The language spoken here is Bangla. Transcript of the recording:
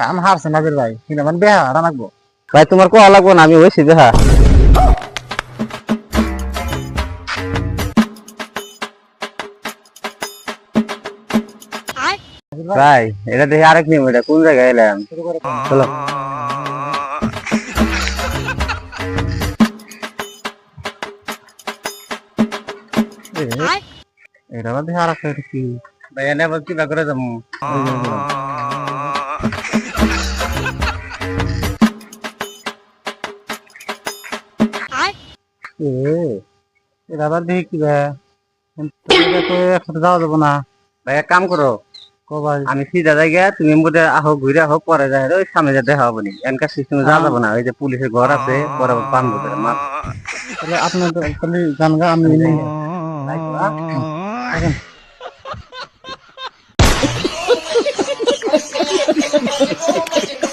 কাম হারছে নাজির ভাই কিনা মানে বেহা হারা লাগবো ভাই তোমার কোয়া লাগবো না, আমি হয়েছি দেখা। ভাই এটা দেখি আরেক নিয়ম, এটা কোন জায়গায় এলাম? শুরু করে দেন। চলো। এটা আবার দেখি আর একটা কি ভাই এনে আবার কি করে যাবো? এটা আবার দেখি কি ভাই এটা তো একসাথে যাওয়া যাবো না ভাই এক কাম করো, কো ভাই আমি সিধা জায়গা, তুমি বোধহয় আহো ঘুরে আহো, পরে যাই ওই সামনে যা দেখা হবো নি, এনকার সিস্টেমে যাওয়া যাবো না, ওই যে পুলিশের ঘর আছে পরে পান বোধহয় মার। তাহলে আপনার তাহলে গান গা আমি তাই তো, হ্যাঁ? থাকেন